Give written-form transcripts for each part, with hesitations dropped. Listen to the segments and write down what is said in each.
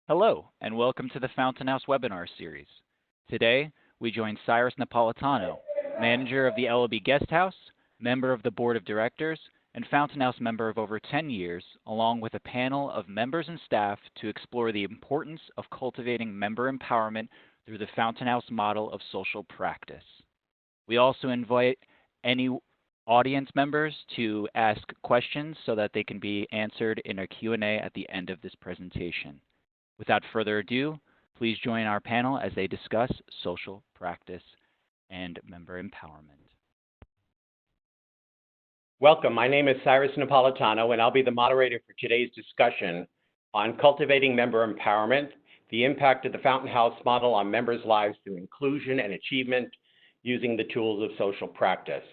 Hello, and welcome to the Fountain House webinar series. Today, we join Cyrus Napolitano, manager of the LOB Guest House, member of the Board of Directors, and Fountain House member of over 10 years, along with a panel of members and staff to explore the importance of cultivating member empowerment through the Fountain House model of social practice. We also invite any audience members to ask questions so that they can be answered in a Q&A at the end of this presentation. Without further ado, please join our panel as they discuss social practice and member empowerment. Welcome. My name is Cyrus Napolitano, and I'll be the moderator for today's discussion on cultivating member empowerment, the impact of the Fountain House model on members' lives through inclusion and achievement using the tools of social practice.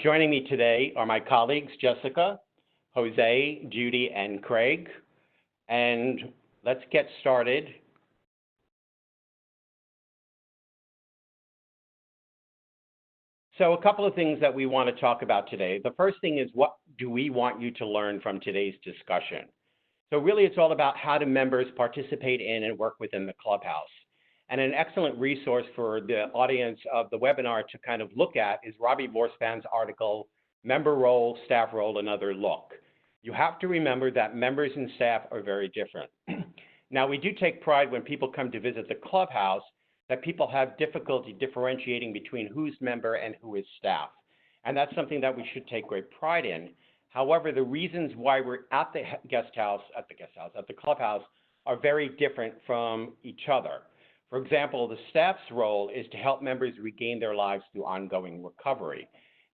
Joining me today are my colleagues, Jessica, Jose, Judy, and Craig. And let's get started. So a couple of things that we want to talk about today. The first thing is, what do we want you to learn from today's discussion? So really, it's all about how do members participate in and work within the Clubhouse. And an excellent resource for the audience of the webinar to kind of look at is Robbie Vorspan's article, Member Role, Staff Role, Another Look. You have to remember that members and staff are very different. Now, we do take pride when people come to visit the Clubhouse that people have difficulty differentiating between who's member and who is staff. And that's something that we should take great pride in. However, the reasons why we're at the Clubhouse are very different from each other. For example, the staff's role is to help members regain their lives through ongoing recovery.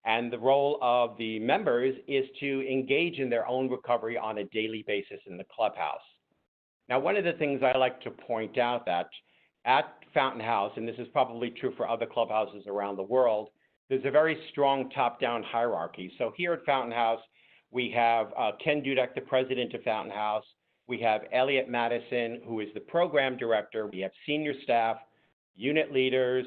And the role of the members is to engage in their own recovery on a daily basis in the Clubhouse. Now, one of the things I like to point out that at Fountain House, and this is probably true for other clubhouses around the world, there's a very strong top-down hierarchy. So here at Fountain House, we have Ken Dudek, the president of Fountain House. We have Elliot Madison, who is the program director. We have senior staff, unit leaders,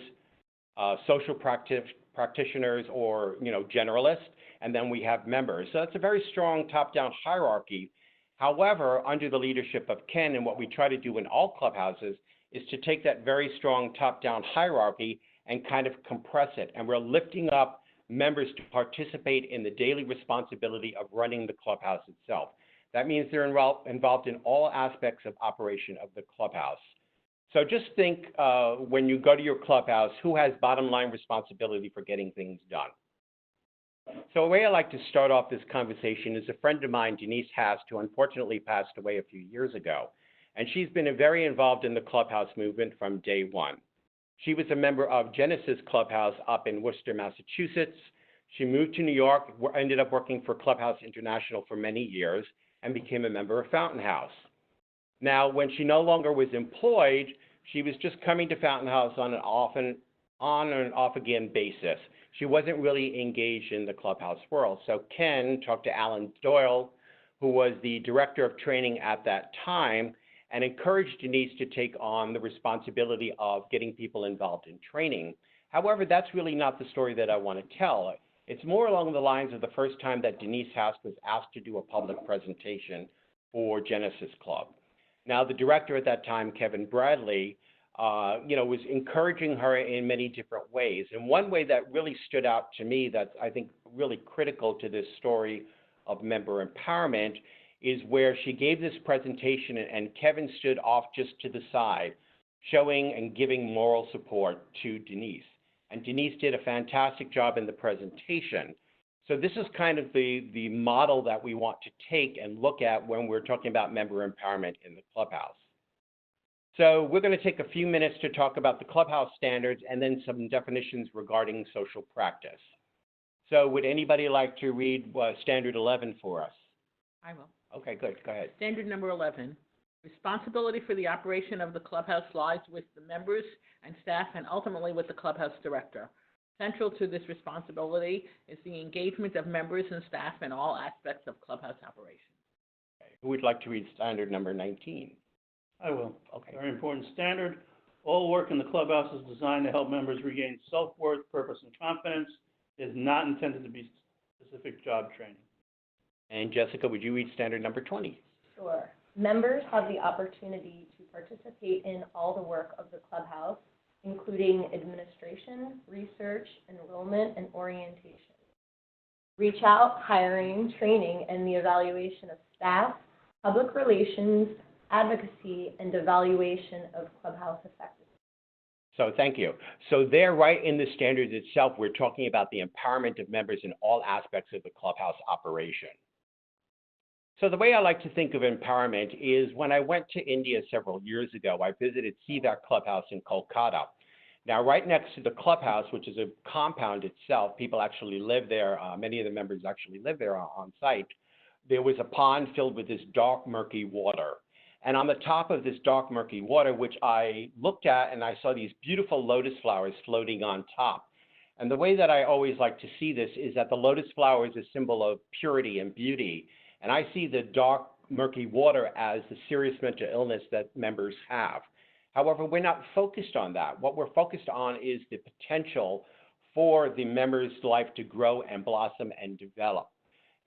social practitioners or generalists, and then we have members. So it's a very strong top-down hierarchy. However, under the leadership of Ken, and what we try to do in all clubhouses is to take that very strong top-down hierarchy and kind of compress it. And we're lifting up members to participate in the daily responsibility of running the clubhouse itself. That means they're involved in all aspects of operation of the clubhouse. So just think when you go to your clubhouse, who has bottom line responsibility for getting things done? So a way I like to start off this conversation is a friend of mine, Denise Hast, who unfortunately passed away a few years ago. And she's been very involved in the clubhouse movement from day one. She was a member of Denises Clubhouse up in Worcester, Massachusetts. She moved to New York, ended up working for Clubhouse International for many years, and became a member of Fountain House. Now, when she no longer was employed, she was just coming to Fountain House on an on and off again basis. She wasn't really engaged in the Clubhouse world. So Ken talked to Alan Doyle, who was the director of training at that time, and encouraged Denise to take on the responsibility of getting people involved in training. However, that's really not the story that I want to tell. It's more along the lines of the first time that Denise House was asked to do a public presentation for Genesis Club. Now, the director at that time, Kevin Bradley, was encouraging her in many different ways. And one way that really stood out to me that's, I think, really critical to this story of member empowerment is where she gave this presentation and Kevin stood off just to the side, showing and giving moral support to Denise. And Denise did a fantastic job in the presentation. So this is kind of the model that we want to take and look at when we're talking about member empowerment in the Clubhouse. So we're going to take a few minutes to talk about the Clubhouse standards and then some definitions regarding social practice. So would anybody like to read Standard 11 for us? I will. Okay, good. Go ahead. Standard number 11. Responsibility for the operation of the Clubhouse lies with the members and staff and ultimately with the Clubhouse director. Central to this responsibility is the engagement of members and staff in all aspects of Clubhouse operations. Okay. Who would like to read Standard number 19? I will. Okay. Very important standard. All work in the Clubhouse is designed to help members regain self-worth, purpose, and confidence. It is not intended to be specific job training. And Jessica, would you read standard number 20? Sure. Members have the opportunity to participate in all the work of the clubhouse, including administration, research, enrollment, and orientation. Reach out, hiring, training, and the evaluation of staff, public relations, advocacy, and evaluation of clubhouse effectiveness. So thank you. So there, right in the standards itself, we're talking about the empowerment of members in all aspects of the clubhouse operation. So the way I like to think of empowerment is when I went to India several years ago, I visited CVAC Clubhouse in Kolkata. Now, right next to the clubhouse, which is a compound itself, people actually live there. Many of the members actually live there on site. There was a pond filled with this dark, murky water. And on the top of this dark, murky water, which I looked at, and I saw these beautiful lotus flowers floating on top. And the way that I always like to see this is that the lotus flower is a symbol of purity and beauty. And I see the dark, murky water as the serious mental illness that members have. However, we're not focused on that. What we're focused on is the potential for the members' life to grow and blossom and develop.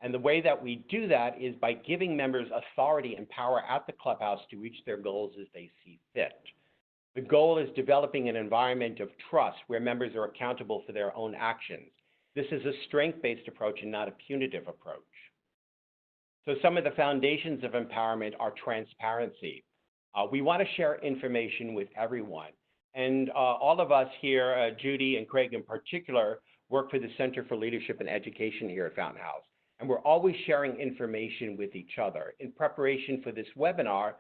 And the way that we do that is by giving members authority and power at the clubhouse to reach their goals as they see fit. The goal is developing an environment of trust where members are accountable for their own actions. This is a strength-based approach and not a punitive approach. So some of the foundations of empowerment are transparency. We want to share information with everyone. And all of us here, Judy and Craig in particular, work for the Center for Leadership and Education here at Fountain House. And we're always sharing information with each other. In preparation for this webinar,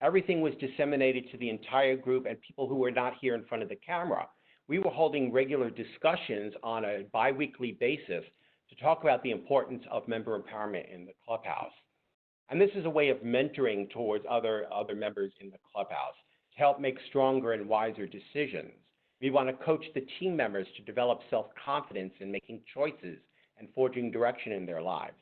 everything was disseminated to the entire group and people who were not here in front of the camera. We were holding regular discussions on a bi-weekly basis to talk about the importance of member empowerment in the clubhouse. And this is a way of mentoring towards other members in the clubhouse to help make stronger and wiser decisions. We want to coach the team members to develop self-confidence in making choices and forging direction in their lives.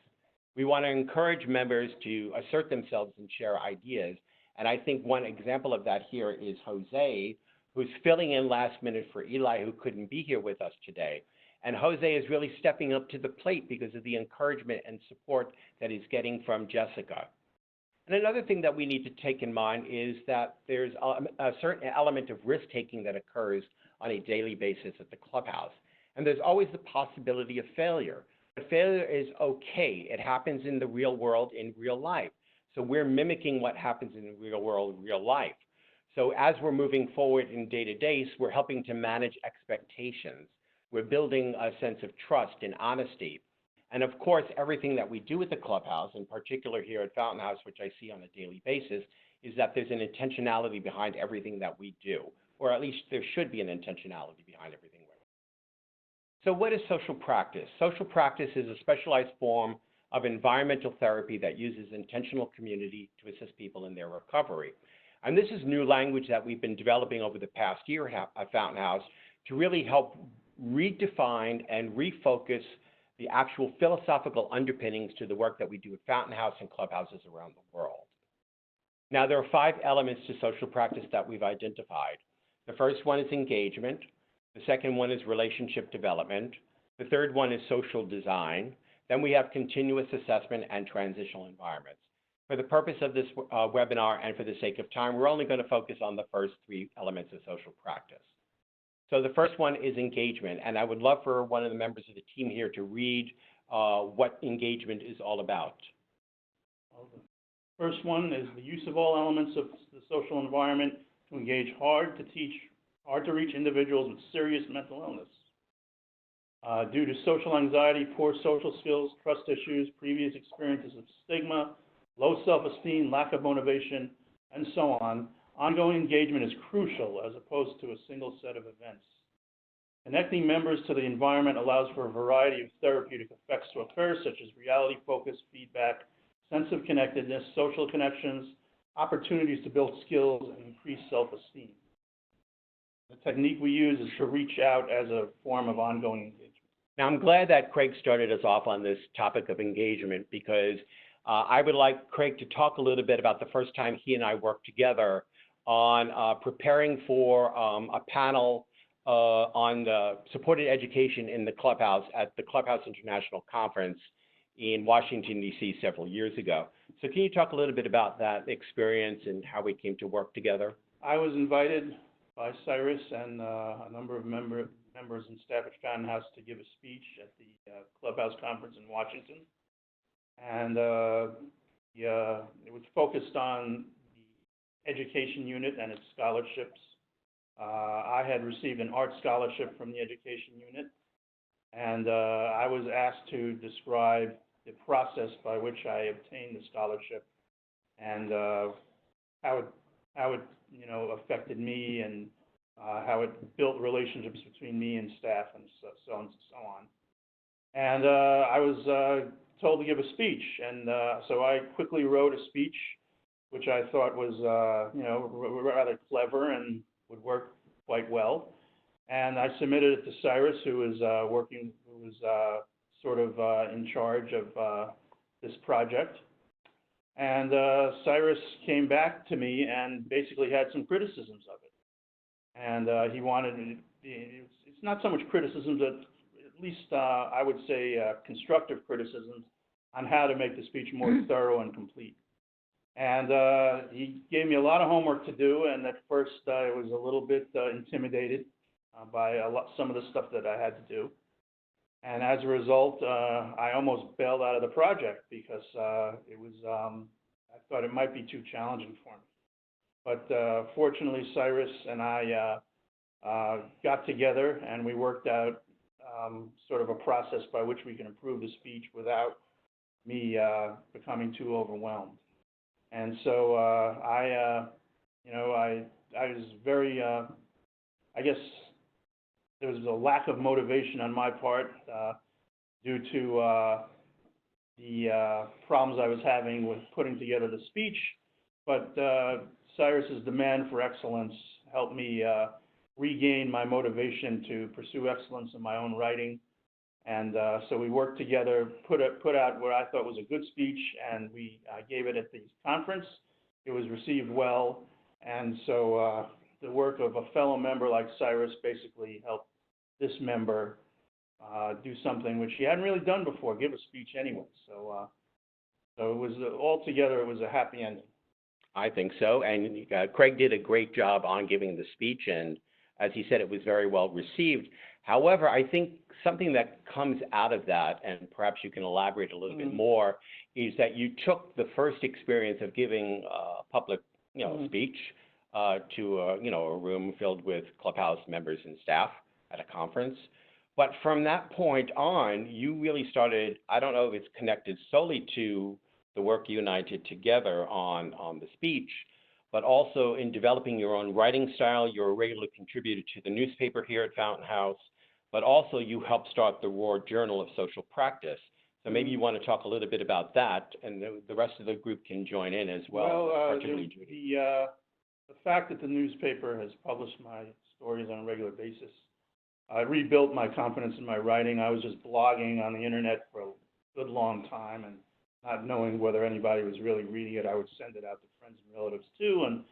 We want to encourage members to assert themselves and share ideas. And I think one example of that here is Jose, who's filling in last minute for Eli, who couldn't be here with us today. And Jose is really stepping up to the plate because of the encouragement and support that he's getting from Jessica. And another thing that we need to take in mind is that there's a certain element of risk-taking that occurs on a daily basis at the clubhouse. And there's always the possibility of failure. But failure is okay. It happens in the real world, in real life. So we're mimicking what happens in the real world, in real life. So as we're moving forward in day-to-day, we're helping to manage expectations. We're building a sense of trust and honesty. And of course, everything that we do at the clubhouse, in particular here at Fountain House, which I see on a daily basis, is that there's an intentionality behind everything that we do, or at least there should be an intentionality behind everything we do. So what is social practice? Social practice is a specialized form of environmental therapy that uses intentional community to assist people in their recovery. And this is new language that we've been developing over the past year at Fountain House to really help redefine and refocus the actual philosophical underpinnings to the work that we do at Fountain House and clubhouses around the world. Now, there are 5 elements to social practice that we've identified. The first one is engagement. The second one is relationship development. The third one is social design. Then we have continuous assessment and transitional environments. For the purpose of this webinar and for the sake of time, we're only going to focus on the first 3 elements of social practice. So the first one is engagement, and I would love for one of the members of the team here to read what engagement is all about. First one is the use of all elements of the social environment to engage hard to reach individuals with serious mental illness. Due to social anxiety, poor social skills, trust issues, previous experiences of stigma, low self-esteem, lack of motivation, and so on, ongoing engagement is crucial as opposed to a single set of events. Connecting members to the environment allows for a variety of therapeutic effects to occur, such as reality focus, feedback, sense of connectedness, social connections, opportunities to build skills, and increase self-esteem. The technique we use is to reach out as a form of ongoing engagement. Now, I'm glad that Craig started us off on this topic of engagement because I would like Craig to talk a little bit about the first time he and I worked together on preparing for a panel on supported education in the clubhouse at the Clubhouse International Conference in Washington, D.C. several years ago. So can you talk a little bit about that experience and how we came to work together? I was invited by Cyrus and a number of members and staff at Fountain House to give a speech at the Clubhouse conference in Washington. And it was focused on the education unit and its scholarships. I had received an art scholarship from the education unit, and I was asked to describe the process by which I obtained the scholarship and how it affected me, and how it built relationships between me and staff, and so on and so on. And I was told to give a speech, and so I quickly wrote a speech, which I thought was rather clever and would work quite well. And I submitted it to Cyrus, who was sort of in charge of this project. And Cyrus came back to me and basically had some criticisms of it. And he wanted, it's not so much criticisms, but at least I would say constructive criticisms on how to make the speech more thorough and complete. And he gave me a lot of homework to do, and at first I was a little bit intimidated by some of the stuff that I had to do. And as a result, I almost bailed out of the project because it was, I thought it might be too challenging for me. But fortunately, Cyrus and I got together and we worked out sort of a process by which we can improve the speech without me becoming too overwhelmed. And so I was very, I guess there was a lack of motivation on my part due to the problems I was having with putting together the speech. But Cyrus's demand for excellence helped me regain my motivation to pursue excellence in my own writing. And so we worked together, put out what I thought was a good speech, and we gave it at the conference. It was received well, and so the work of a fellow member like Cyrus basically helped this member do something which he hadn't really done before, give a speech anyway. So it was altogether, it was a happy ending. I think so, and Craig did a great job on giving the speech, and as he said, it was very well received. However, I think something that comes out of that, and perhaps you can elaborate a little bit more, is that you took the first experience of giving a public, speech to a room filled with Clubhouse members and staff at a conference. But from that point on, you really started, I don't know if it's connected solely to the work you and I did together on the speech, but also in developing your own writing style. You're a regular contributor to the newspaper here at Fountain House, but also you helped start the Roar Journal of Social Practice. So maybe you want to talk a little bit about that, and the rest of the group can join in as well. Particularly Judy. The fact that the newspaper has published my stories on a regular basis, I rebuilt my confidence in my writing. I was just blogging on the internet for a good long time, and not knowing whether anybody was really reading it. I would send it out to friends and relatives too, and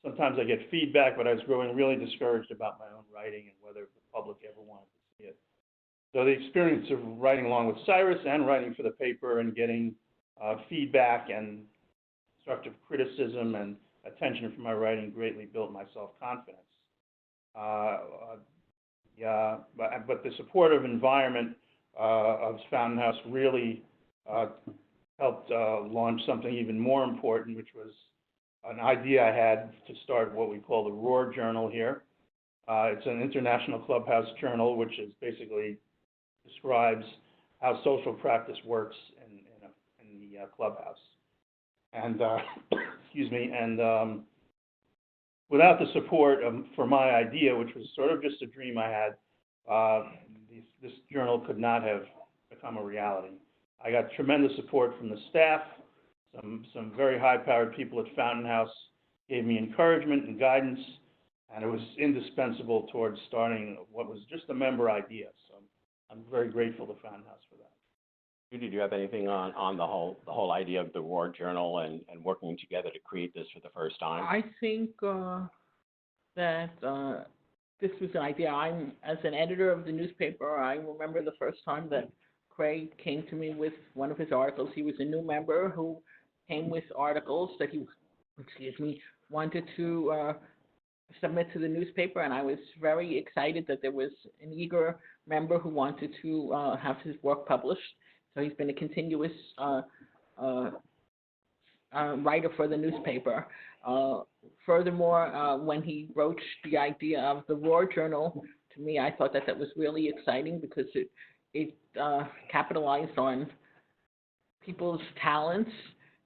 sometimes I get feedback, but I was growing really discouraged about my own writing and whether the public ever wanted to see it. So the experience of writing along with Cyrus and writing for the paper and getting feedback and constructive criticism and attention from my writing greatly built my self-confidence. But the supportive environment of Fountain House really helped launch something even more important, which was an idea I had to start what we call the Roar Journal here. It's an international Clubhouse journal, which is basically describes how social practice works in the Clubhouse. And excuse me. And without the support for my idea, which was sort of just a dream I had, this journal could not have become a reality. I got tremendous support from the staff. Some very high-powered people at Fountain House gave me encouragement and guidance, and it was indispensable towards starting what was just a member idea. So I'm very grateful to Fountain House for that. Judy, do you have anything on the whole idea of the Roar Journal and working together to create this for the first time? I think that this was an idea. As an editor of the newspaper, I remember the first time that Craig came to me with one of his articles. He was a new member who came with articles that he, wanted to submit to the newspaper, and I was very excited that there was an eager member who wanted to have his work published. So he's been a continuous writer for the newspaper. Furthermore, when he broached the idea of the Roar Journal, to me, I thought that was really exciting because it capitalized on people's talents,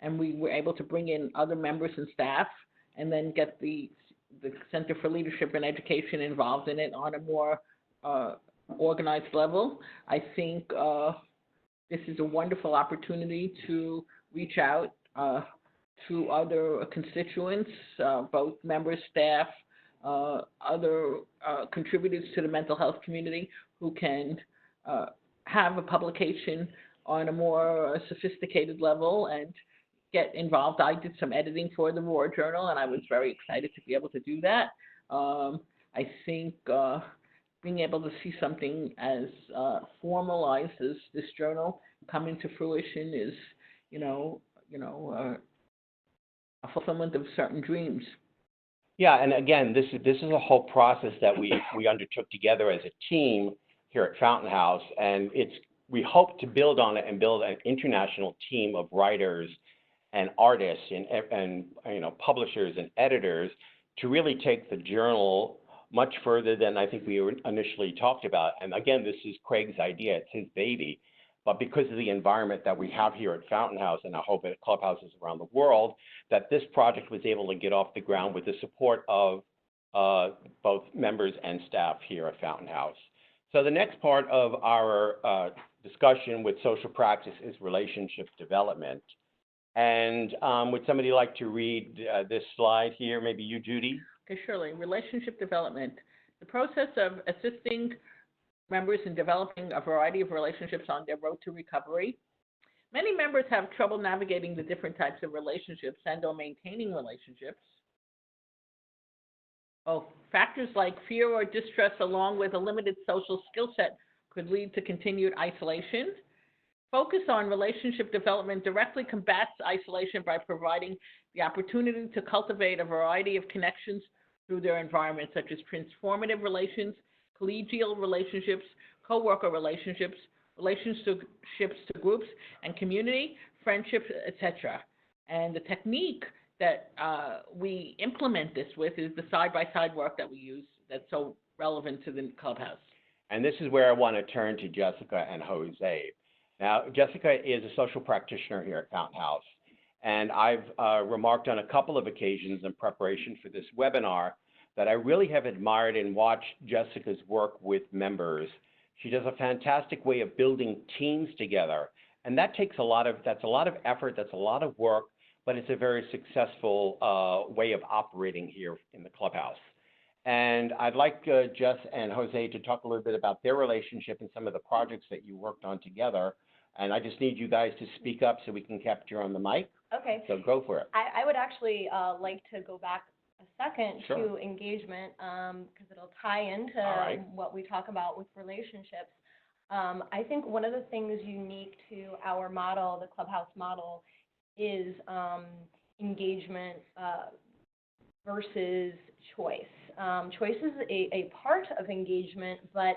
and we were able to bring in other members and staff, and then get the Center for Leadership and Education involved in it on a more organized level. I think this is a wonderful opportunity to reach out to other constituents, both members, staff, other contributors to the mental health community who can have a publication on a more sophisticated level and get involved. I did some editing for the Roar Journal, and I was very excited to be able to do that. I think being able to see something as formalized as this journal come into fruition is, a fulfillment of certain dreams. Yeah, and again, this is a whole process that we undertook together as a team here at Fountain House, and we hope to build on it and build an international team of writers and artists and publishers and editors to really take the journal much further than I think we initially talked about. And again, this is Craig's idea; it's his baby. But because of the environment that we have here at Fountain House, and I hope at clubhouses around the world, that this project was able to get off the ground with the support of both members and staff here at Fountain House. So the next part of our discussion with social practice is relationship development. And would somebody like to read this slide here? Maybe you, Judy? Okay, surely. Relationship development. The process of assisting members in developing a variety of relationships on their road to recovery. Many members have trouble navigating the different types of relationships and or maintaining relationships. Factors like fear or distrust along with a limited social skill set could lead to continued isolation. Focus on relationship development directly combats isolation by providing the opportunity to cultivate a variety of connections through their environment, such as transformative relations, collegial relationships, co-worker relationships, relationships to groups and community, friendships, etc. And the technique that we implement this with is the side-by-side work that we use that's so relevant to the clubhouse. And this is where I want to turn to Jessica and Jose. Now, Jessica is a social practitioner here at Fountain House, and I've remarked on a couple of occasions in preparation for this webinar that I really have admired and watched Jessica's work with members. She does a fantastic way of building teams together, and that's a lot of effort, that's a lot of work, but it's a very successful way of operating here in the clubhouse. And I'd like Jess and Jose to talk a little bit about their relationship and some of the projects that you worked on together. And I just need you guys to speak up so we can capture on the mic. Okay. So go for it. I would actually like to go back a second Sure. to engagement because it'll tie into what we talk about with relationships. I think one of the things unique to our model, the Clubhouse model, is engagement versus choice. Choice is a part of engagement, but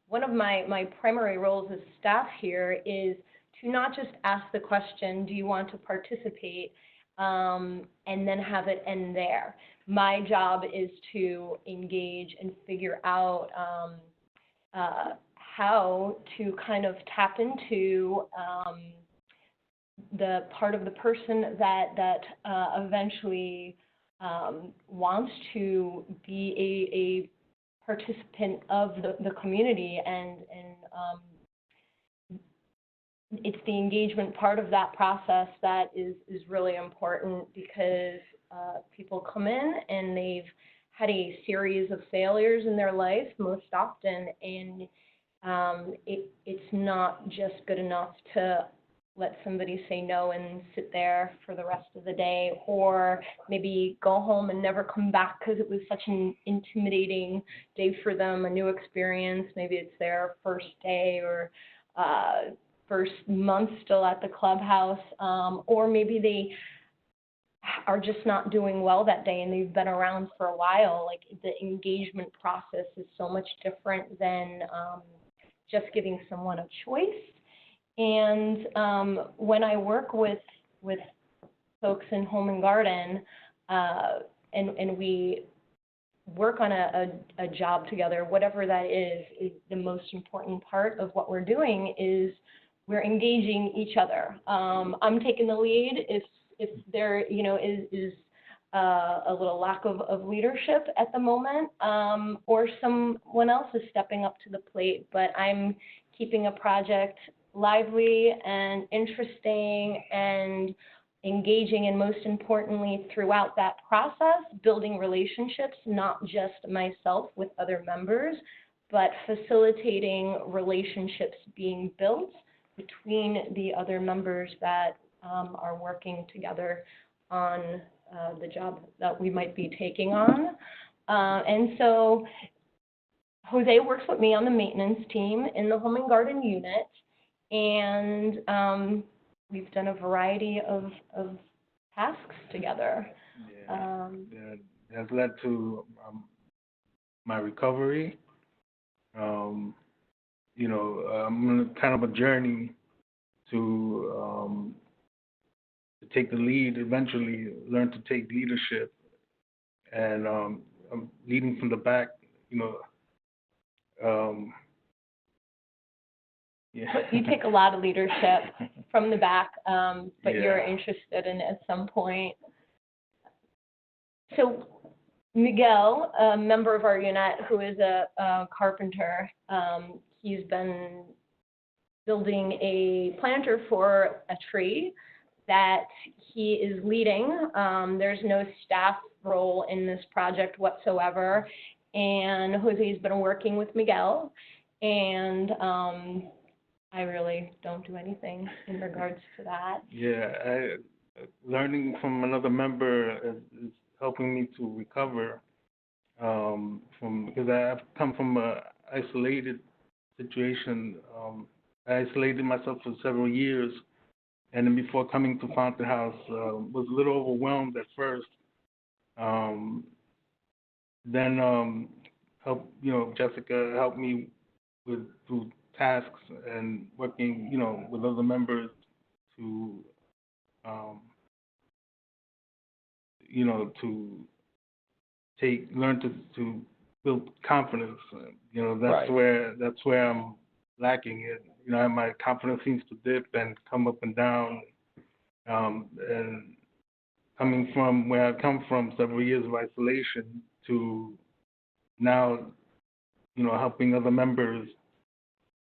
one of my primary roles as staff here is to not just ask the question, do you want to participate, and then have it end there. My job is to engage and figure out how to kind of tap into the part of the person that eventually wants to be a participant of the community, and it's the engagement part of that process that is really important, because people come in and they've had a series of failures in their life most often, and it's not just good enough to let somebody say no and sit there for the rest of the day, or maybe go home and never come back because it was such an intimidating day for them, a new experience. Maybe it's their first day, or first month still at the clubhouse, or maybe they are just not doing well that day and they've been around for a while. Like, the engagement process is so much different than just giving someone a choice. And when I work with folks in Home and Garden, and we work on a job together, whatever that is the most important part of what we're doing is we're engaging each other. I'm taking the lead if there, is a little lack of leadership at the moment, or someone else is stepping up to the plate, but I'm keeping a project lively and interesting and engaging, and most importantly, throughout that process, building relationships, not just myself with other members, but facilitating relationships being built between the other members that are working together on the job that we might be taking on. And so Jose works with me on the maintenance team in the Home and Garden unit, and we've done a variety of tasks together. That has led to my recovery. I'm on kind of a journey to take the lead, eventually learn to take leadership, and I'm leading from the back, You take a lot of leadership from the back, but you're interested in it at some point. So Miguel, a member of our unit who is a carpenter, he's been building a planter for a tree that he is leading. There's no staff role in this project whatsoever, and Jose's been working with Miguel, and I really don't do anything in regards to that. Yeah, learning from another member is helping me to recover because I've come from a isolated situation. I isolated myself for several years, and then before coming to Fountain House, was a little overwhelmed at first. Then Jessica helped me through tasks and working, with other members to, learn to build confidence. That's Right. that's where I'm lacking it. My confidence seems to dip and come up and down. And coming from where I've come from, several years of isolation, to now, helping other members,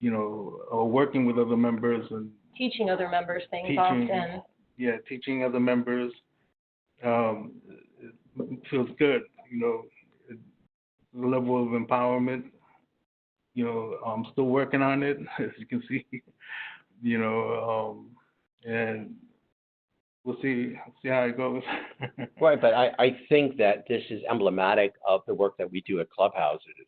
or working with other members and Teaching other members things often. Yeah, teaching other members it feels good. The level of empowerment. I'm still working on it, as you can see. And we'll see how it goes. Right, but I think that this is emblematic of the work that we do at Clubhouses,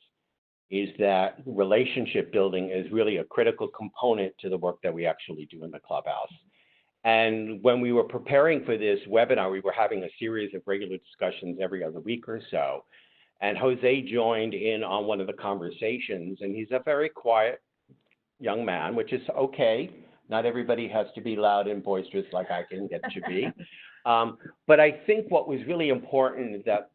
is that relationship building is really a critical component to the work that we actually do in the Clubhouse. And when we were preparing for this webinar, we were having a series of regular discussions every other week or so. And Jose joined in on one of the conversations, and he's a very quiet young man, which is okay. Not everybody has to be loud and boisterous like I can get to be. But I think what was really important is that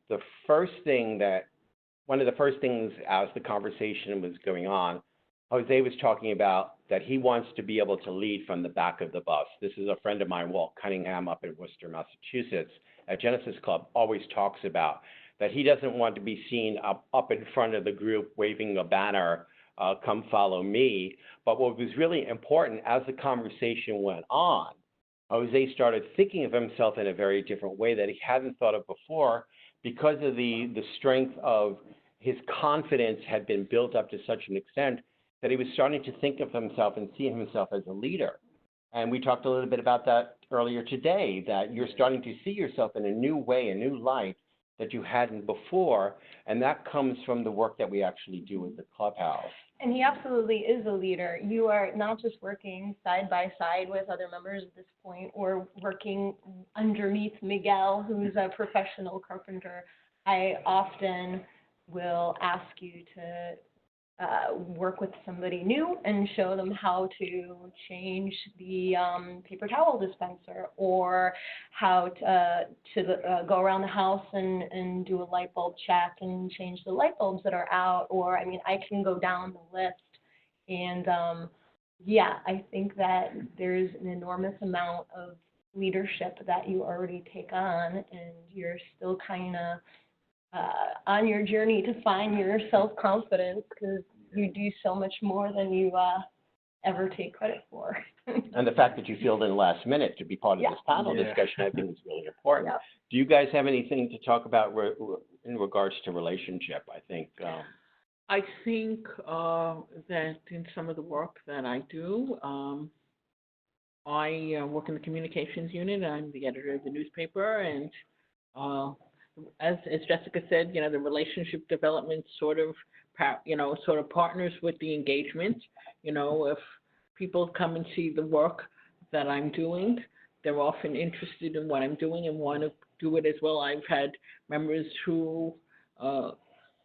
one of the first things as the conversation was going on, Jose was talking about that he wants to be able to lead from the back of the bus. This is a friend of mine, Walt Cunningham, up in Worcester, Massachusetts, at Genesis Club, always talks about that he doesn't want to be seen up in front of the group waving a banner, come follow me. But what was really important as the conversation went on, Jose started thinking of himself in a very different way that he hadn't thought of before, because of the strength of his confidence had been built up to such an extent that he was starting to think of himself and see himself as a leader. And we talked a little bit about that earlier today, that you're starting to see yourself in a new way, a new light, that you hadn't before, and that comes from the work that we actually do at the Clubhouse. And he absolutely is a leader. You are not just working side by side with other members at this point, or working underneath Miguel, who's a professional carpenter. I often will ask you to work with somebody new and show them how to change the paper towel dispenser, or how to go around the house and do a light bulb check and change the light bulbs that are out. Or, I mean, I can go down the list. And yeah, I think that there's an enormous amount of leadership that you already take on, and you're still kind of on your journey to find your self-confidence, because you do so much more than you ever take credit for. And the fact that you filled in last minute to be part of this panel discussion, I think is really important. Yeah. Do you guys have anything to talk about in regards to relationship? I think that in some of the work that I do, I work in the communications unit. I'm the editor of the newspaper, and as Jessica said, the relationship development sort of partners with the engagement. If people come and see the work that I'm doing, they're often interested in what I'm doing and want to do it as well. I've had members who, I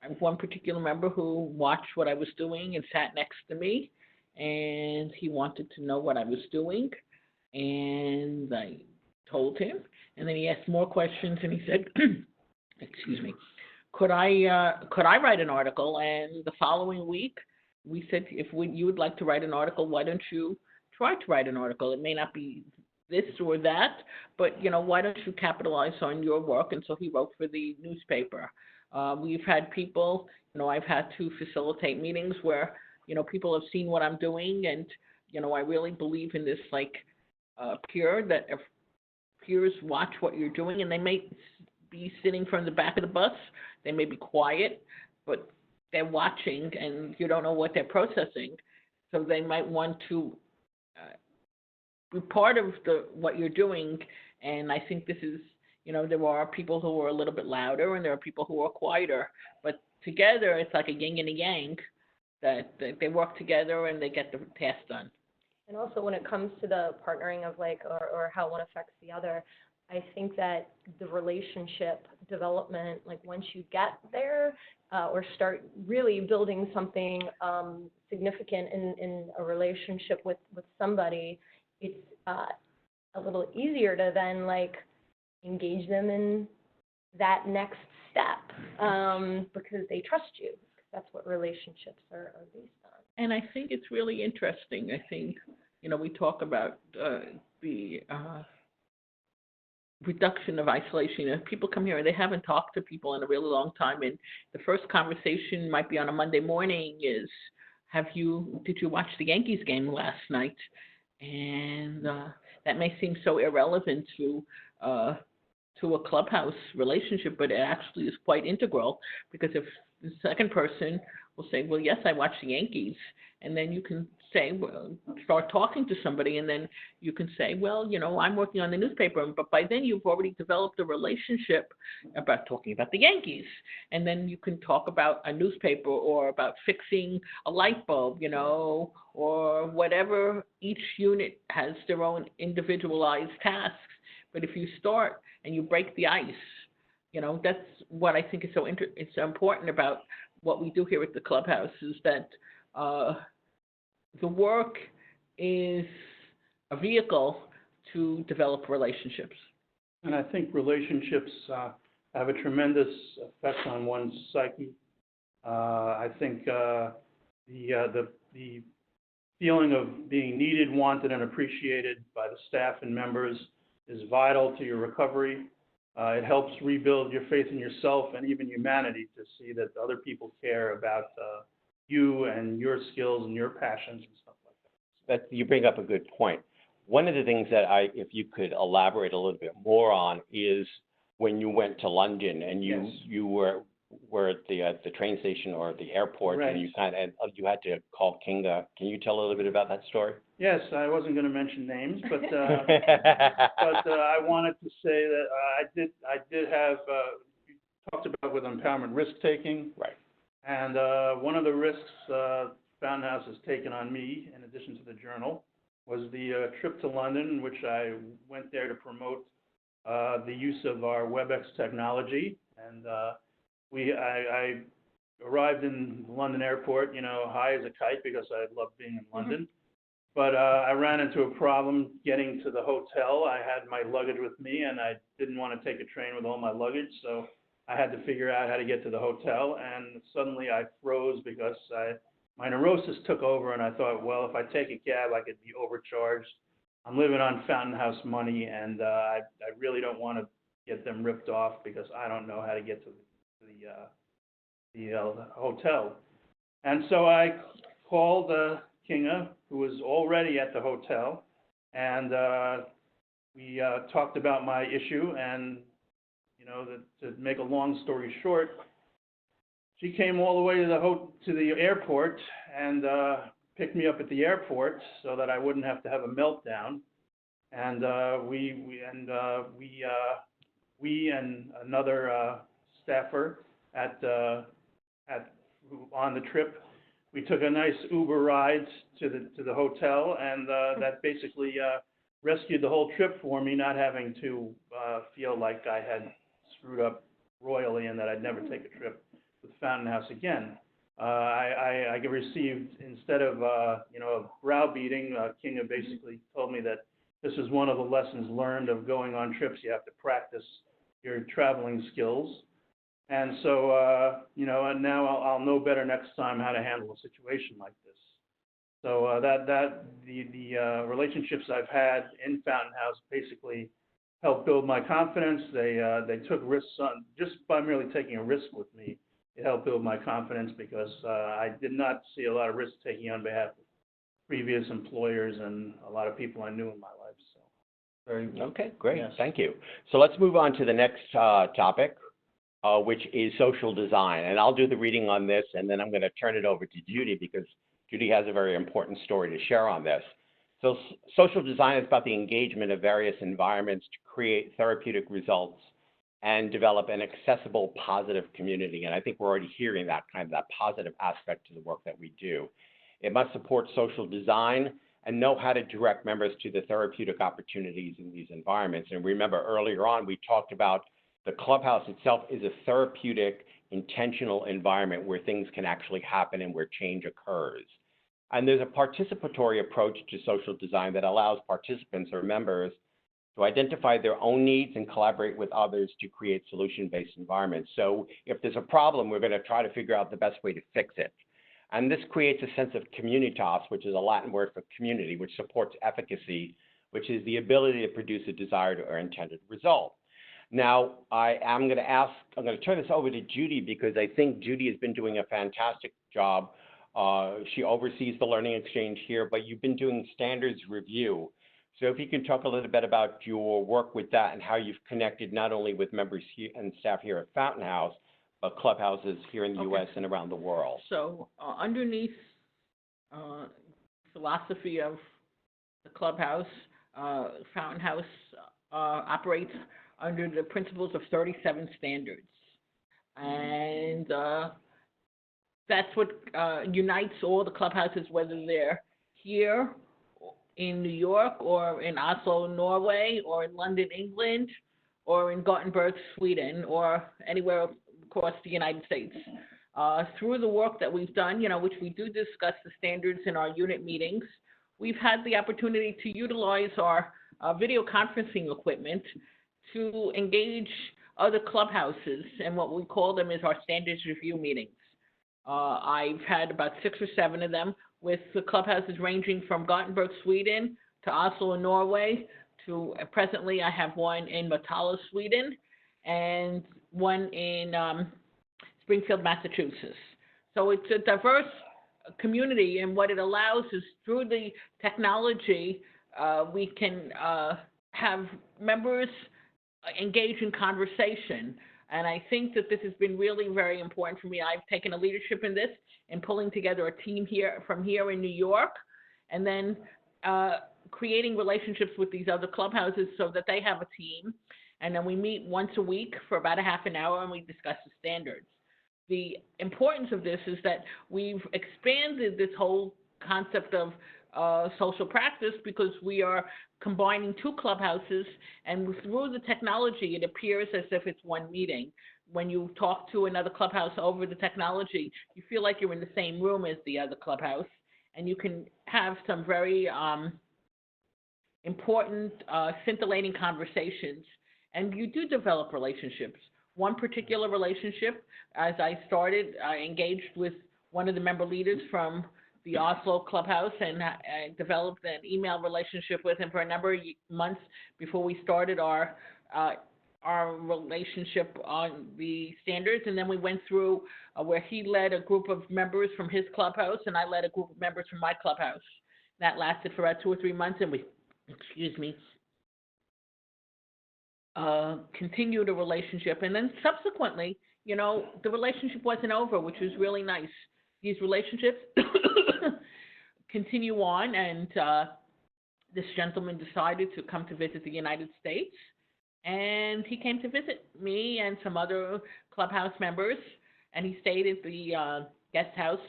have one particular member who watched what I was doing and sat next to me, and he wanted to know what I was doing, and I told him, and then he asked more questions, and he said, excuse me, could I write an article? And the following week, we said, if you would like to write an article, why don't you try to write an article? It may not be this or that, but, why don't you capitalize on your work? And so he wrote for the newspaper. We've had people, I've had to facilitate meetings where, people have seen what I'm doing, and, I really believe in this, peer, that if peers watch what you're doing, and they may be sitting from the back of the bus, they may be quiet, but they're watching, and you don't know what they're processing, so they might want to be part of what you're doing. And I think this is, there are people who are a little bit louder, and there are people who are quieter, but together it's like a yin and a yang, that they work together and they get the task done. And also, when it comes to the partnering of or how one affects the other, I think that the relationship development, once you get there, or start really building something significant in a relationship with somebody, it's a little easier to then engage them in that next step, because they trust you. That's what relationships are based on. And I think it's really interesting. I think, we talk about the reduction of isolation. If people come here and they haven't talked to people in a really long time, and the first conversation might be on a Monday morning is, did you watch the Yankees game last night? And that may seem so irrelevant to a Clubhouse relationship, but it actually is quite integral, because if the second person will say, well, yes, I watch the Yankees, and then you can say, well, start talking to somebody, and then you can say, well, I'm working on the newspaper, but by then you've already developed a relationship about talking about the Yankees, and then you can talk about a newspaper, or about fixing a light bulb, or whatever. Each unit has their own individualized tasks, but if you start and you break the ice, that's what I think is it's so important about what we do here at the Clubhouse, is that the work is a vehicle to develop relationships. And I think relationships have a tremendous effect on one's psyche. I think the feeling of being needed, wanted, and appreciated by the staff and members is vital to your recovery. It helps rebuild your faith in yourself and even humanity, to see that other people care about you and your skills and your passions and stuff like that. You bring up a good point. One of the things that if you could elaborate a little bit more on, is when you went to London and you were at the train station or the airport, right, and you had to call Kinga. Can you tell a little bit about that story? Yes, I wasn't going to mention names, but I wanted to say that I did have talked about with empowerment risk-taking. Right. And one of the risks Fountain House has taken on me, in addition to the journal, was the trip to London, in which I went there to promote the use of our WebEx technology. And I arrived in the London airport, high as a kite because I love being in London. But I ran into a problem getting to the hotel. I had my luggage with me, and I didn't want to take a train with all my luggage, so I had to figure out how to get to the hotel. And suddenly I froze because my neurosis took over, and I thought, well, if I take a cab, I could be overcharged. I'm living on Fountain House money, and I really don't want to get them ripped off because I don't know how to get to the hotel. And so I called Kinga, who was already at the hotel, and we talked about my issue. And to make a long story short, she came all the way to the airport and picked me up at the airport so that I wouldn't have to have a meltdown. And we and another staffer on the trip, we took a nice Uber ride to the hotel, and that basically rescued the whole trip for me, not having to feel like I had screwed up royally and that I'd never take a trip with Fountain House again. I received, instead of a browbeating, Kinga basically told me that this is one of the lessons learned of going on trips. You have to practice your traveling skills. And so, and now I'll know better next time how to handle a situation like this. So the relationships I've had in Fountain House basically helped build my confidence. They took risks on, just by merely taking a risk with me, it helped build my confidence because I did not see a lot of risk taking on behalf of previous employers and a lot of people I knew in my life. So very Okay, great. Yes. Thank you. So let's move on to the next topic, which is social design. And I'll do the reading on this, and then I'm going to turn it over to Judy because Judy has a very important story to share on this. So social design is about the engagement of various environments to create therapeutic results and develop an accessible, positive community. And I think we're already hearing that positive aspect to the work that we do. It must support social design and know how to direct members to the therapeutic opportunities in these environments. And remember, earlier on, we talked about the Clubhouse itself is a therapeutic, intentional environment where things can actually happen and where change occurs. And there's a participatory approach to social design that allows participants or members to identify their own needs and collaborate with others to create solution-based environments. So if there's a problem, we're going to try to figure out the best way to fix it. And this creates a sense of communitas, which is a Latin word for community, which supports efficacy, which is the ability to produce a desired or intended result. Now, I'm going to turn this over to Judy because I think Judy has been doing a fantastic job. She oversees the learning exchange here, but you've been doing standards review. So if you can talk a little bit about your work with that and how you've connected not only with members here and staff here at Fountain House, but clubhouses here in the U.S. and around the world. So underneath philosophy of the Clubhouse, Fountain House operates under the principles of 37 standards. And that's what unites all the clubhouses, whether they're here in New York or in Oslo, Norway, or in London, England, or in Gothenburg, Sweden, or anywhere across the United States. Through the work that we've done, which we do discuss the standards in our unit meetings, we've had the opportunity to utilize our video conferencing equipment to engage other clubhouses, and what we call them is our standards review meetings. I've had about 6 or 7 of them with the clubhouses ranging from Gothenburg, Sweden, to Oslo, Norway, to presently I have one in Motala, Sweden, and one in Springfield, Massachusetts. So it's a diverse community, and what it allows is through the technology, we can have members engage in conversation. And I think that this has been really very important for me. I've taken a leadership in this and pulling together a team from here in New York, and then creating relationships with these other clubhouses so that they have a team. and then we meet once a week for about a half an hour and we discuss the standards. The importance of this is that we've expanded this whole concept of social practice because we are combining two clubhouses, and through the technology, it appears as if it's one meeting. When you talk to another clubhouse over the technology, you feel like you're in the same room as the other clubhouse, and you can have some very important, scintillating conversations, and you do develop relationships. One particular relationship, as I started, I engaged with one of the member leaders from the Oslo Clubhouse, and I developed an email relationship with him for a number of months before we started our relationship on the standards. And then we went through where he led a group of members from his clubhouse, and I led a group of members from my clubhouse. That lasted for about 2 or 3 months, and we, continued a relationship. And then subsequently, you know, the relationship wasn't over, which was really nice. These relationships continue on, and this gentleman decided to come to visit the United States, and he came to visit me and some other clubhouse members, and he stayed at the guest house,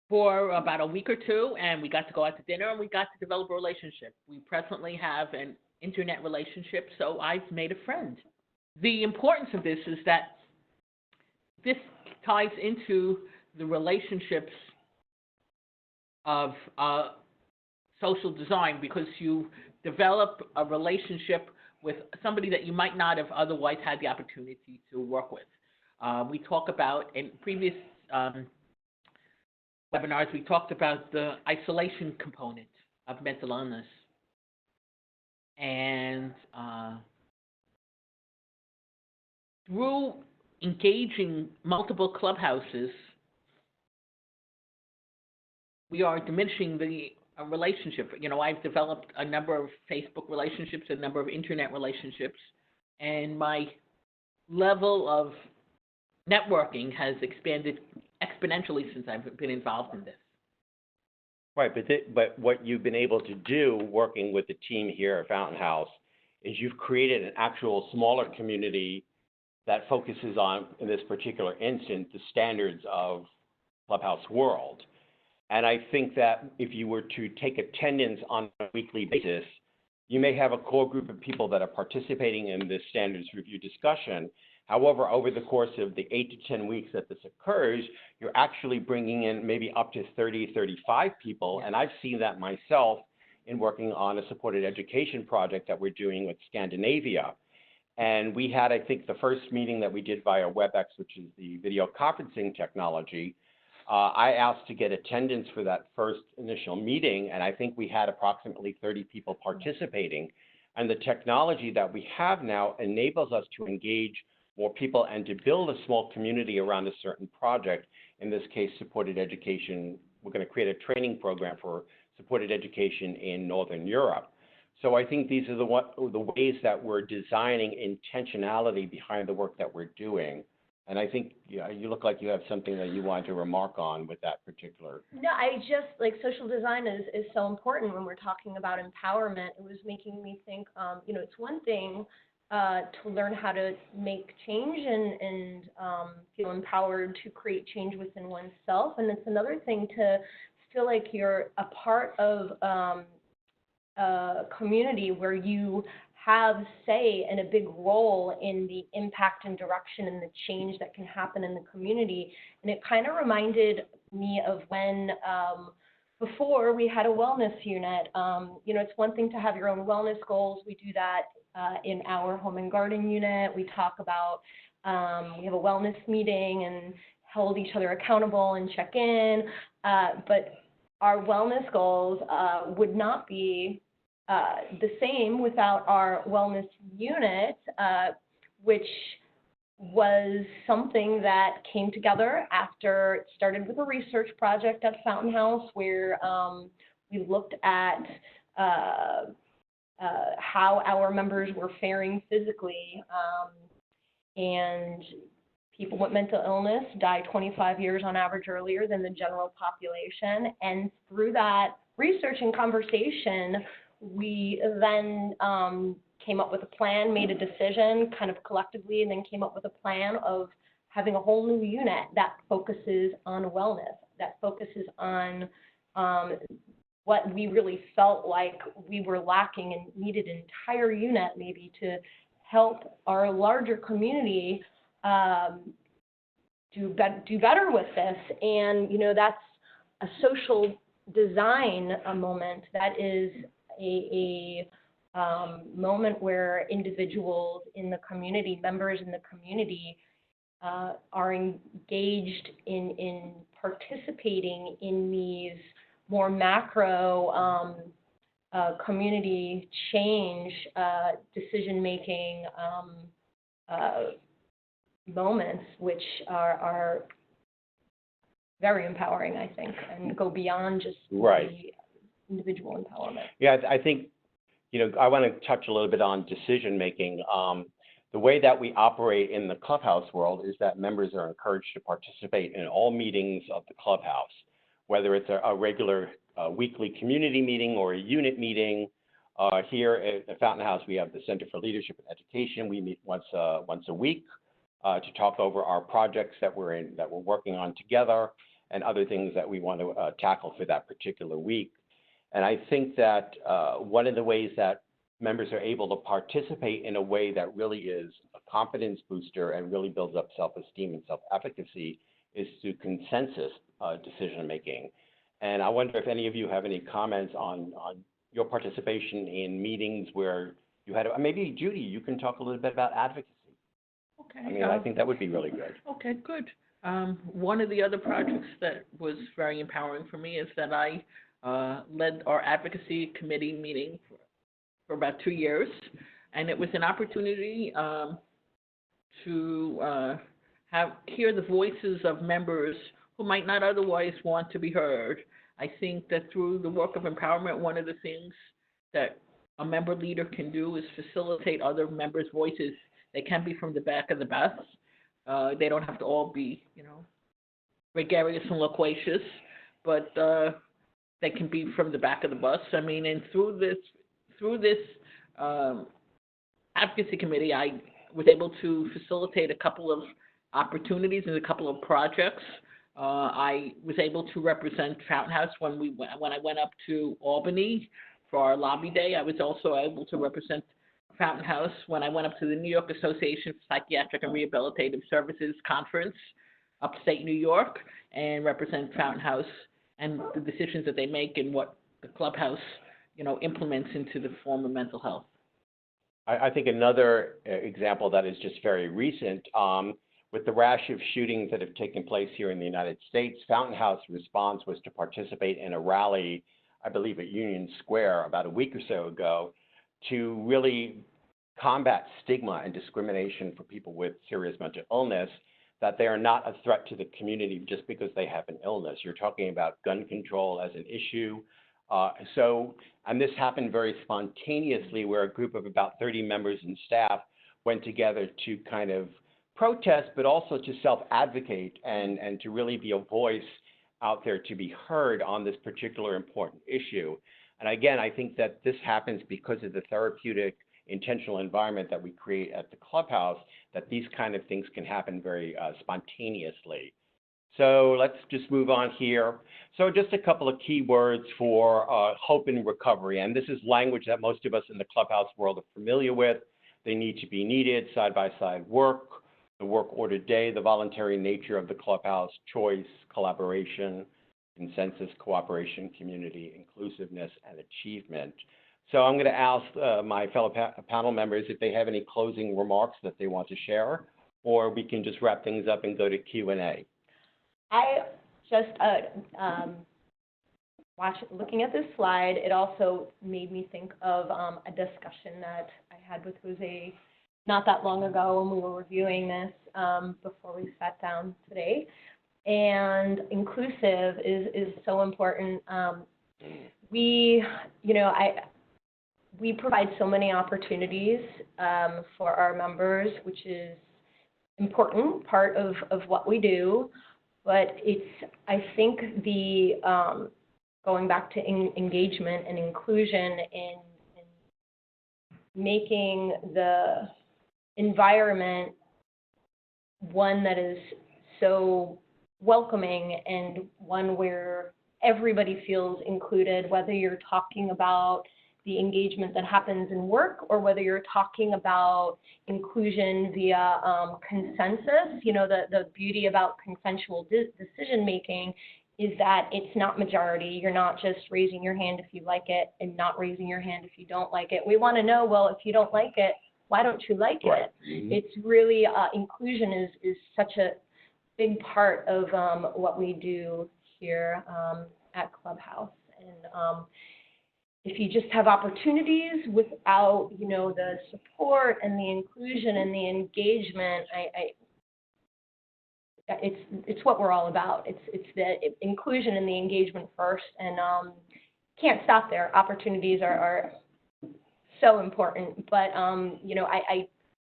for about a week or two, and we got to go out to dinner, and we got to develop a relationship. We presently have an internet relationship, so I've made a friend. The importance of this is that this ties into the relationships of social design, because you develop a relationship with somebody that you might not have otherwise had the opportunity to work with. We talk about, in previous webinars, we talked about the isolation component of mental illness. And through engaging multiple clubhouses, we are diminishing the relationship. You know, I've developed a number of Facebook relationships, a number of internet relationships, and my level of networking has expanded exponentially since I've been involved in this. Right, but what you've been able to do working with the team here at Fountain House is you've created an actual smaller community that focuses on, in this particular instance, the standards of Clubhouse world. And I think that if you were to take attendance on a weekly basis, you may have a core group of people that are participating in this standards review discussion. However, over the course of the 8 to 10 weeks that this occurs, you're actually bringing in maybe up to 30, 35 people. And I've seen that myself in working on a supported education project that we're doing with Scandinavia. And we had, I think, the first meeting that we did via WebEx, which is the video conferencing technology. I asked to get attendance for that first initial meeting, and I think we had approximately 30 people participating. And the technology that we have now enables us to engage more people and to build a small community around a certain project. In this case, supported education. We're going to create a training program for supported education in Northern Europe. So I think these are the ways that we're designing intentionality behind the work that we're doing. And I think you look like you have something that you want to remark on with that particular. No, I just, like, social design is so important when we're talking about empowerment. It was making me think, you know, it's one thing to learn how to make change and feel empowered to create change within oneself. And it's another thing to feel like you're a part of a community where you have say and a big role in the impact and direction and the change that can happen in the community. And it kind of reminded me of when before we had a wellness unit. You know, it's one thing to have your own wellness goals. We do that in our home and garden unit. We talk about, we have a wellness meeting and hold each other accountable and check in. But our wellness goals would not be the same without our wellness unit, which was something that came together after it started with a research project at Fountain House, where we looked at how our members were faring physically, and people with mental illness die 25 years on average earlier than the general population. And through that research and conversation, we then came up with a plan, made a decision kind of collectively, and then came up with a plan of having a whole new unit that focuses on wellness, that focuses on what we really felt like we were lacking and needed an entire unit maybe to help our larger community do better with this. And, you know, that's a social design moment. That is a moment where individuals in the community, members in the community, are engaged in participating in these more macro community change, decision-making moments, which are very empowering, I think, and go beyond just Right. the individual empowerment. Yeah, I think, you know, I want to touch a little bit on decision-making. The way that we operate in the Clubhouse world is that members are encouraged to participate in all meetings of the Clubhouse, whether it's a regular weekly community meeting or a unit meeting. Here at Fountain House, we have the Center for Leadership and Education. We meet once a week to talk over our projects that we're working on together and other things that we want to tackle for that particular week. And I think that one of the ways that members are able to participate in a way that really is a confidence booster and really builds up self-esteem and self-efficacy is through consensus decision-making. And I wonder if any of you have any comments on your participation in meetings where you had, maybe Judy, you can talk a little bit about advocacy. Okay. I mean, I think that would be really good. Okay, good. One of the other projects that was very empowering for me is that I led our advocacy committee meeting for about 2 years, and it was an opportunity to hear the voices of members who might not otherwise want to be heard. I think that through the work of empowerment, one of the things that a member leader can do is facilitate other members' voices. They can be from the back of the bus. They don't have to all be, you know, gregarious and loquacious, but they can be from the back of the bus. I mean, and through this advocacy committee, I was able to facilitate a couple of opportunities and a couple of projects. I was able to represent Fountain House when I went up to Albany for our lobby day. I was also able to represent Fountain House when I went up to the New York Association for Psychiatric and Rehabilitative Services conference, upstate New York, and represent Fountain House and the decisions that they make and what the Clubhouse, you know, implements into the form of mental health. I think another example that is just very recent, with the rash of shootings that have taken place here in the United States, Fountain House response was to participate in a rally, I believe at Union Square about a week or so ago, to really combat stigma and discrimination for people with serious mental illness, that they are not a threat to the community just because they have an illness. You're talking about gun control as an issue. And this happened very spontaneously, where a group of about 30 members and staff went together to kind of protest, but also to self-advocate and to really be a voice out there to be heard on this particular important issue. And again, I think that this happens because of the therapeutic, intentional environment that we create at the Clubhouse, that these kind of things can happen very spontaneously. So let's just move on here. So just a couple of key words for hope and recovery. And this is language that most of us in the Clubhouse world are familiar with. They need to be needed, side-by-side work, the work order day, the voluntary nature of the Clubhouse, choice, collaboration, consensus, cooperation, community, inclusiveness, and achievement. So I'm going to ask my fellow panel members if they have any closing remarks that they want to share, or we can just wrap things up and go to Q&A. I just, looking at this slide, it also made me think of a discussion that I had with Jose not that long ago when we were reviewing this before we sat down today. And inclusive is so important. We provide so many opportunities for our members, which is important part of what we do. But I think the going back to engagement and inclusion and making the environment one that is so welcoming and one where everybody feels included, whether you're talking about the engagement that happens in work or whether you're talking about inclusion via consensus. You know, the beauty about consensual decision making is that it's not majority. You're not just raising your hand if you like it and not raising your hand if you don't like it. We want to know, well, if you don't like it, why don't you like Right. it? It's really, inclusion is such a big part of what we do here at Clubhouse. And if you just have opportunities without, you know, the support and the inclusion and the engagement, it's what we're all about. It's the inclusion and the engagement first, and can't stop there. Opportunities are so important, but you know, I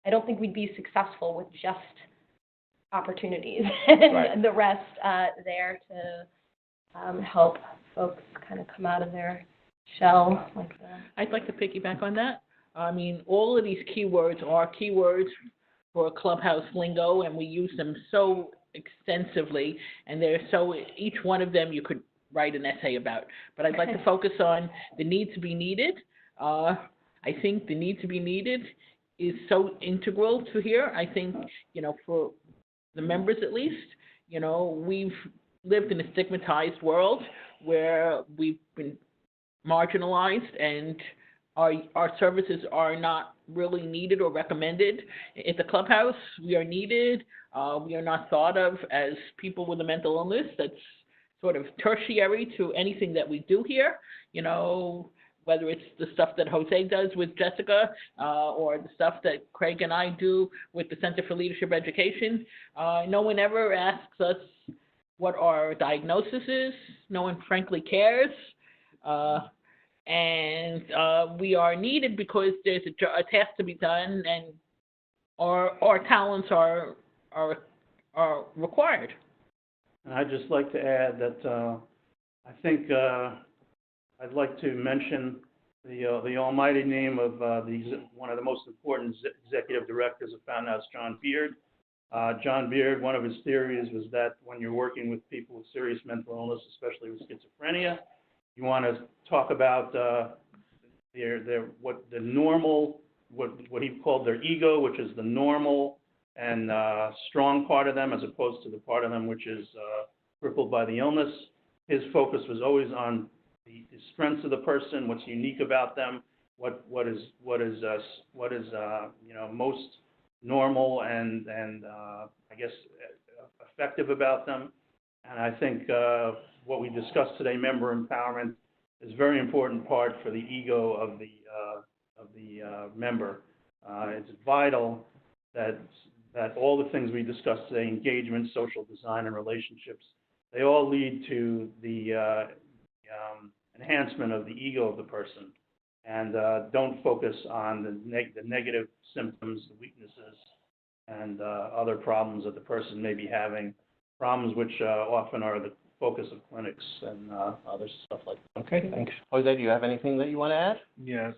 don't think we'd be successful with just opportunities and Right. the rest there to help folks kind of come out of their shell like that. I'd like to piggyback on that. I mean, all of these keywords are keywords for Clubhouse lingo, and we use them so extensively, and they're so, each one of them you could write an essay about. But I'd like to focus on the need to be needed. I think the need to be needed is so integral to here. I think, you know, for the members at least, you know, we've lived in a stigmatized world where we've been marginalized and our services are not really needed or recommended. At the Clubhouse, we are needed. We are not thought of as people with a mental illness. That's sort of tertiary to anything that we do here. You know, whether it's the stuff that Jose does with Jessica or the stuff that Craig and I do with the Center for Leadership Education. No one ever asks us what our diagnosis is. No one frankly cares. And we are needed because there's a task to be done, and our talents are required. And I'd just like to add that I think I'd like to mention the almighty name of one of the most important executive directors of Fountain House, John Beard. John Beard, one of his theories was that when you're working with people with serious mental illness, especially with schizophrenia, you want to talk about what he called their ego, which is the normal and strong part of them, as opposed to the part of them which is crippled by the illness. His focus was always on the strengths of the person, what's unique about them, what is you know, most normal and I guess effective about them. And I think what we discussed today, member empowerment, is a very important part for the ego of the member. It's vital that all the things we discussed today, engagement, social design, and relationships, they all lead to the enhancement of the ego of the person, and don't focus on the negative symptoms, the weaknesses, and other problems that the person may be having, problems which often are the focus of clinics and other stuff like that. Okay, thanks. Jose, do you have anything that you want to add? Yes,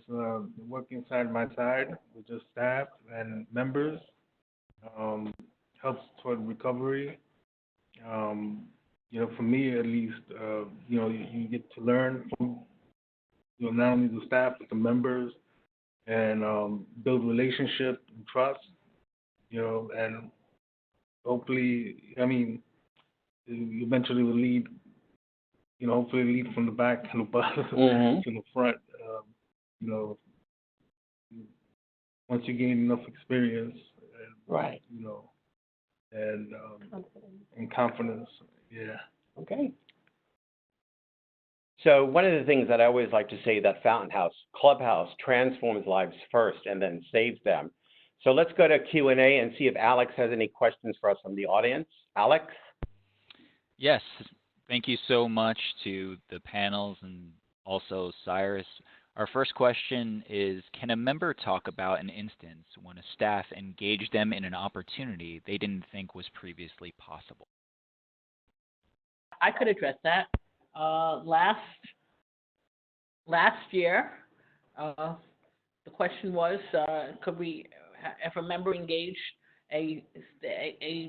working side by side with the staff and members helps toward recovery. You know, for me at least, you know, you get to learn from, you know, not only the staff but the members, and build relationship and trust. You know, and hopefully, I mean, you eventually will lead. You know, hopefully lead from the back and the bus to the front. You know, once you gain enough experience, Right. You know, and confidence. Yeah. Okay. So one of the things that I always like to say that Fountain House, Clubhouse transforms lives first and then saves them. So let's go to Q&A and see if Alex has any questions for us from the audience. Alex? Yes, thank you so much to the panels and also Cyrus. Our first question is, can a member talk about an instance when a staff engaged them in an opportunity they didn't think was previously possible? I could address that. Last year, the question question was, could we, if a member engaged a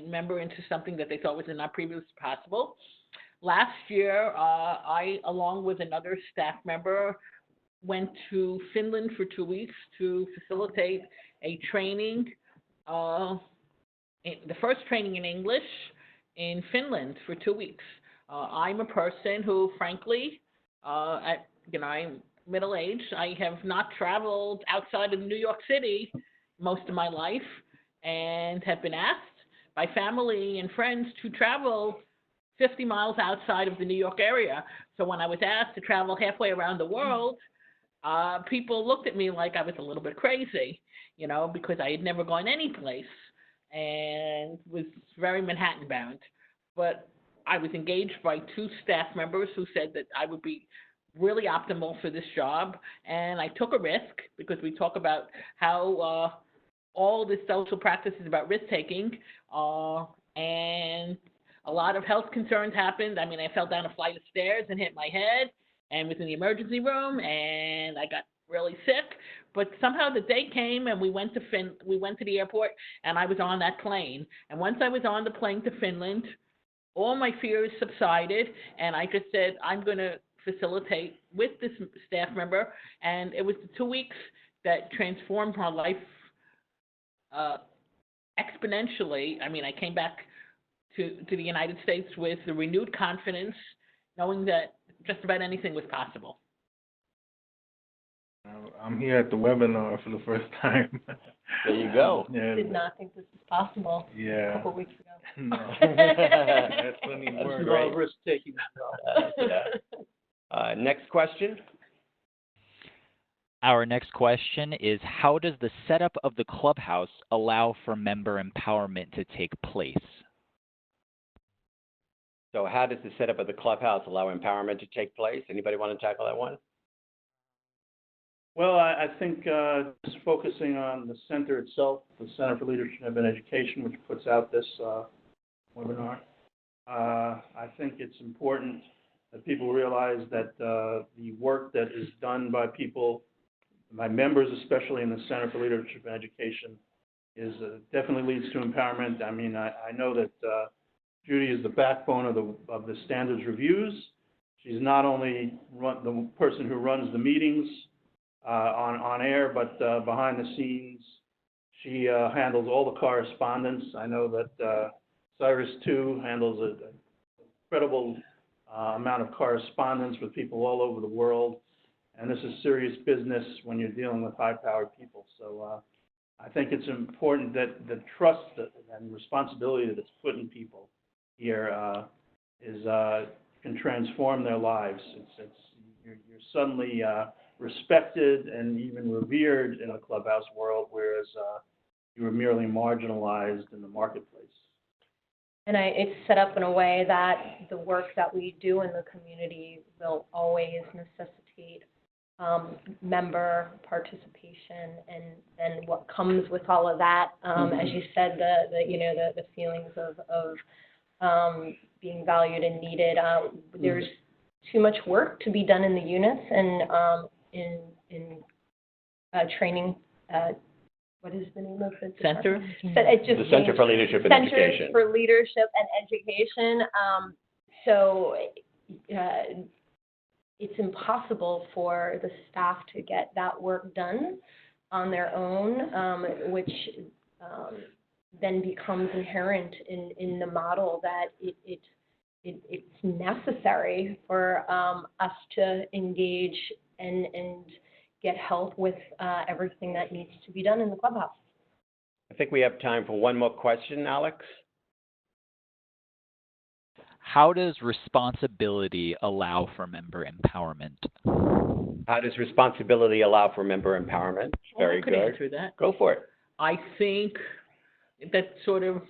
member into something that they thought was not previously possible. Last year, I, along with another staff member, went to Finland for 2 weeks to facilitate a training, the first training in English in Finland for 2 weeks. I'm a person who, frankly, I'm middle-aged. I have not traveled outside of New York City most of my life and have been asked by family and friends to travel 50 miles outside of the New York area. So when I was asked to travel halfway around the world, people looked at me like I was a little bit crazy, because I had never gone any place and was very Manhattan bound. But I was engaged by 2 staff members who said that I would be really optimal for this job, and I took a risk because we talk about how all this social practice is about risk-taking, and a lot of health concerns happened. I mean, I fell down a flight of stairs and hit my head and was in the emergency room, and I got really sick. But somehow the day came, and we went to the airport, and I was on that plane. And once I was on the plane to Finland, all my fears subsided, and I just said, I'm going to facilitate with this staff member. And it was the 2 weeks that transformed my life exponentially. I mean, I came back to the United States with a renewed confidence, knowing that just about anything was possible. I'm here at the webinar for the first time. There you go. Yeah. Did not think this was possible a Yeah. couple weeks ago. No. That's plenty of That's work. involved risk-taking as well. Yeah. Next question. Our next question is, how does the setup of the clubhouse allow for member empowerment to take place? So how does the setup of the clubhouse allow empowerment to take place? Anybody want to tackle that one? Well, I think just focusing on the center itself, the Center for Leadership and Education, which puts out this webinar, I think it's important that people realize that the work that is done by people, by members, especially in the Center for Leadership and Education, is definitely leads to empowerment. I mean, I know that Judy is the backbone of the standards reviews. She's not only the person who runs the meetings on air, but behind the scenes, she handles all the correspondence. I know that Cyrus, too, handles an incredible amount of correspondence with people all over the world. And this is serious business when you're dealing with high-powered people. So I think it's important that the trust and responsibility that's put in people here can transform their lives. You're suddenly respected and even revered in the clubhouse world, whereas you were merely marginalized in the marketplace. And it's set up in a way that the work that we do in the community will always necessitate member participation, and then what comes with all of that, as you said, the feelings of being valued and needed. There's too much work to be done in the units and in training. What is the name of the Center? The Center for Leadership and Education. Center for Leadership and Education. So it's impossible for the staff to get that work done on their own, which then becomes inherent in the model that it's necessary for us to engage and get help with everything that needs to be done in the clubhouse. I think we have time for one more question, Alex. How does responsibility allow for member empowerment? How does responsibility allow for member empowerment? Very I could good. answer that. Go for it. I think that sort of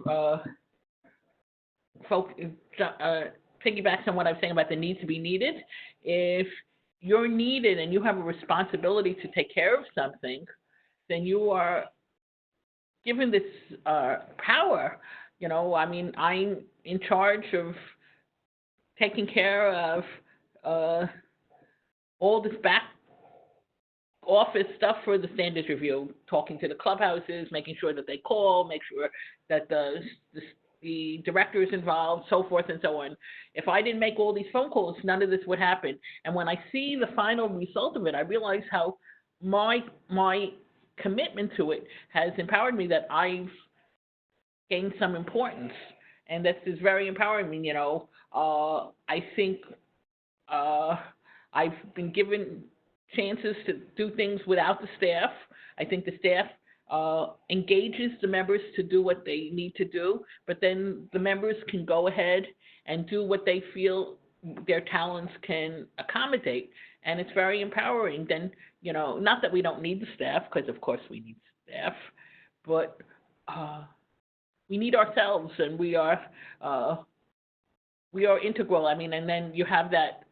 piggybacks on what I was saying about the need to be needed. If you're needed and you have a responsibility to take care of something, then you are given this power. I mean, I'm in charge of taking care of all this back office stuff for the standards review, talking to the clubhouses, making sure that they call, make sure that the director is involved, so forth and so on. If I didn't make all these phone calls, none of this would happen. And when I see the final result of it, I realize how my commitment to it has empowered me, that I've gained some importance. And this is very empowering me, I think I've been given chances to do things without the staff. I think the staff engages the members to do what they need to do, but then the members can go ahead and do what they feel their talents can accommodate, and it's very empowering. Then, not that we don't need the staff, because of course we need staff, but we need ourselves, and we are integral. I mean, and then you have that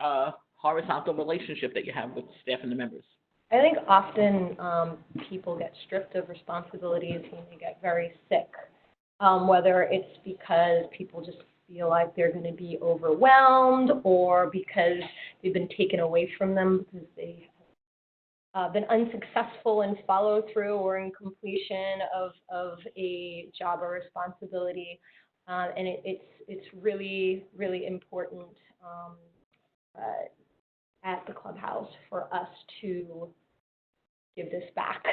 horizontal relationship that you have with the staff and the members. I think often people get stripped of responsibilities when they get very sick, whether it's because people just feel like they're going to be overwhelmed, or because they've been taken away from them because they have been unsuccessful in follow through or in completion of a job or responsibility. And it's really, really important at the clubhouse for us to give this back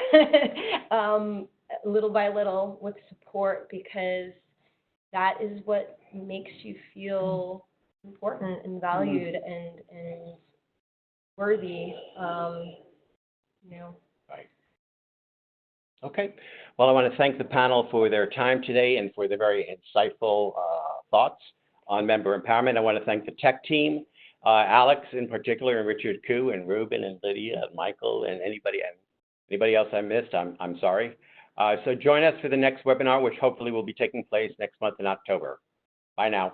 little by little with support, because that is what makes you feel important and valued and worthy. Right. Okay. Well, I want to thank the panel for their time today and for their very insightful thoughts on member empowerment. I want to thank the tech team, Alex in particular, and Richard Koo, and Ruben, and Lydia, and Michael, and anybody else I missed. I'm sorry. So join us for the next webinar, which hopefully will be taking place next month in October. Bye now.